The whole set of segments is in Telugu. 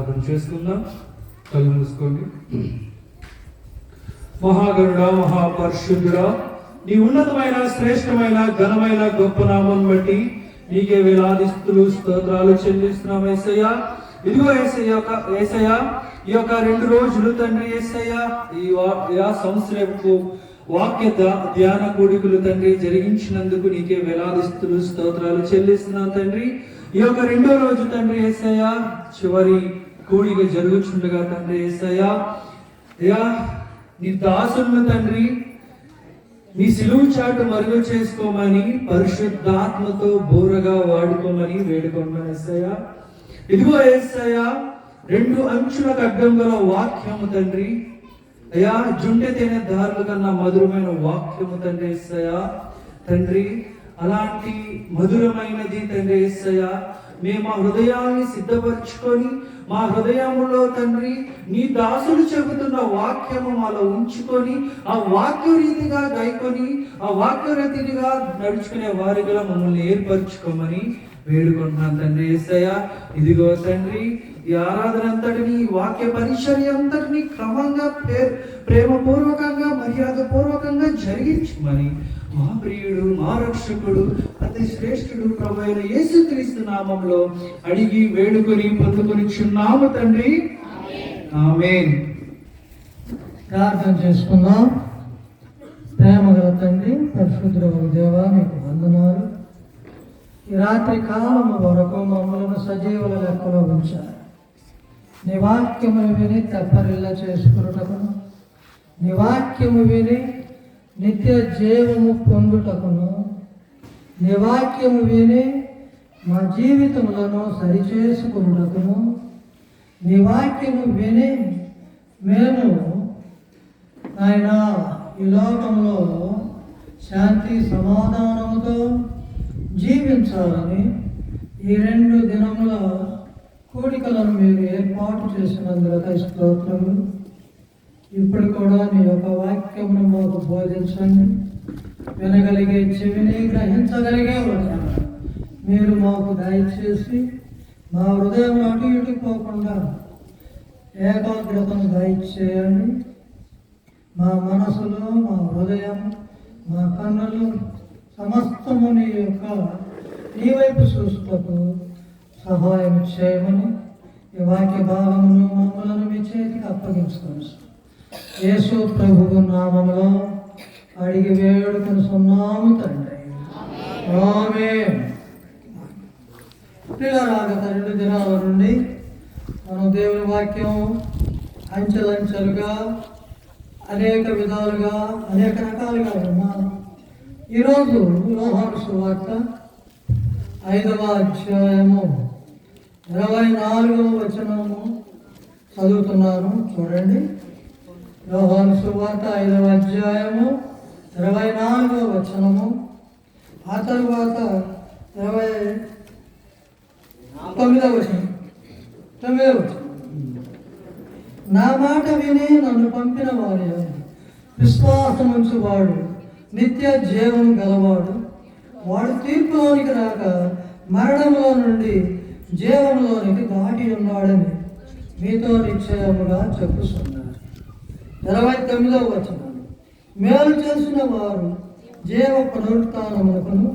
ప్రార్థన చేసుకుందాం. కళ్ళు మూసుకోండి. మహాగరుడా, మహాపరిశుద్ధుడా, నీ ఉన్నతమైన, శ్రేష్టమైన, ఘనమైన, గొప్ప నామం బట్టి నీకే వేలాది స్తుతులు, స్తోత్రాలు చెల్లిస్తున్నాం యేసయ్యా. ఇదిగో యేసయ్యా, ఈ యొక్క 2 రోజులు తండ్రి యేసయ్యా, ఈ సంవత్సరపు వాక్య ధ్యాన కూడికలు తండ్రి జరిగించినందుకు నీకే వేలాది స్తుతులు, స్తోత్రాలు చెల్లిస్తున్నాం తండ్రి. ఈ యొక్క 2వ రోజు తండ్రి యేసయ్యా, చివరి కూడిక జరుగుచుండగా తండ్రి యేసయ్యా, నీ దాసులను తండ్రి నీ సిలువు చాటు మరుగు చేసుకోమని పరిశుద్ధాత్మతో బోరగా వాడుకోమని వేడుకున్నాను యేసయ్యా. ఇదిగో యేసయ్యా, 2 అంచుల ఖడ్గం గల వాక్యము తండ్రి అయ్యా, జుండె తేనె దారుల కన్నా మధురమైన వాక్యము తండ్రి యేసయ్యా. తండ్రి అలాంటి మధురమైనది తండ్రి యేసయ్యా, మేము మా హృదయాన్ని సిద్ధపరచుకొని మా హృదయములో తండ్రి నీ దాసులు చెబుతున్న వాక్యము మాలో ఉంచుకొని ఆ వాక్య రీతిగా గైకొని ఆ వాక్య రీతిగా నడుచుకునే వారిగా మమ్మల్ని ఏర్పరచుకోమని వేడుకుంటున్నాను తండ్రి యేసయ్యా. ఇదిగో తండ్రి, ఈ ఆరాధన అంతటిని, ఈ వాక్య పరిచర్య అంతటిని క్రమంగా ప్రేమపూర్వకంగా మర్యాద పూర్వకంగా జరిగించమని మా ప్రియుడు, మా రక్షకుడు, అతి శ్రేష్ఠుడు ప్రభు అయిన యేసుక్రీస్తు నామంలో అడిగి వేడుకొని పొందుకొనిచున్నాము తండ్రి. ఆమేన్. ప్రార్థన చేసుకుందాం. ప్రేమగల తండ్రి, పరిశుద్ధుడైన దేవా, నీకు వందనాలు. ఈ రాత్రి కాలం వరకు మమ్మల్ని సజీవుల లెక్కలో ఉంచారు. నీ వాక్యమును విని తెప్పరిల్లా చేసుకున్నటకును, నీ వాక్యము విని నిత్య జీవము పొందుటకును, నీ వాక్యము విని మా జీవితములను సరిచేసుకున్నటకును, నీ వాక్యము విని మేము ఆయన ఈ లోకంలో శాంతి సమాధానముతో జీవించాలని ఈ 2 దినముల కోడికలను మీరు ఏర్పాటు చేసినందుకు స్తోత్రములు. ఇప్పుడు కూడా నీ యొక్క వాక్యమును మాకు బోధించండి. వినగలిగే చెవిని, గ్రహించగలిగే వచనం మీరు మాకు దయచేసి మా హృదయం అటు ఇటు పోకుండా ఏకాగ్రతను దయచేయండి. మా మనసులో, మా హృదయం, మా కన్నులు సమస్తము నీ వైపు చూసుటకు సహాయం చేయమని ఈ వాక్య భాగమును మమ్మలను మీ చేతికి అప్పగించుకోవచ్చు. యేసు ప్రభువు నామములో అడిగి వేడుకొనుచున్నాము తండ్రి. ఆమేన్. రాగత 2 దినాల నుండి మనం దేవుని వాక్యం అంచెలంచెలుగా అనేక విధాలుగా అనేక రకాలుగా ఉన్నాం. ఈరోజు యోహాను సువార్త 5వ అధ్యాయము 24వ వచనము చదువుతున్నాను, చూడండి. యోహాను సువార్త 5వ అధ్యాయము 24వ వచనము, ఆ తరువాత 29వ వచనం. నా మాట విని నన్ను పంపిన వారి విశ్వాసముంచువాడు నిత్య జీవం గలవాడు. వాడు తీర్పులోనికి రాక మరణంలో నుండి జీవంలోనికి దాటి ఉన్నాడని మీతో నిశ్చయముగా చెప్పుతున్నారు. 29వ వచనం. మేలు చేసిన వారు జీవ పునరుత్థానమునకును,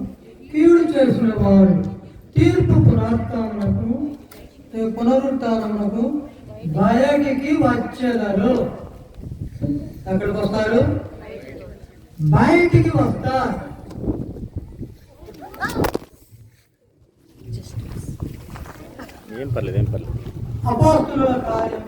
కీడు చేసిన వారు తీర్పు పునరుత్థానమునకు బయటికి వచ్చేదారు. ఎక్కడికి వస్తారు? బయటికి వస్తారు. ఏం పర్లేదు. అపోస్తుల కార్యం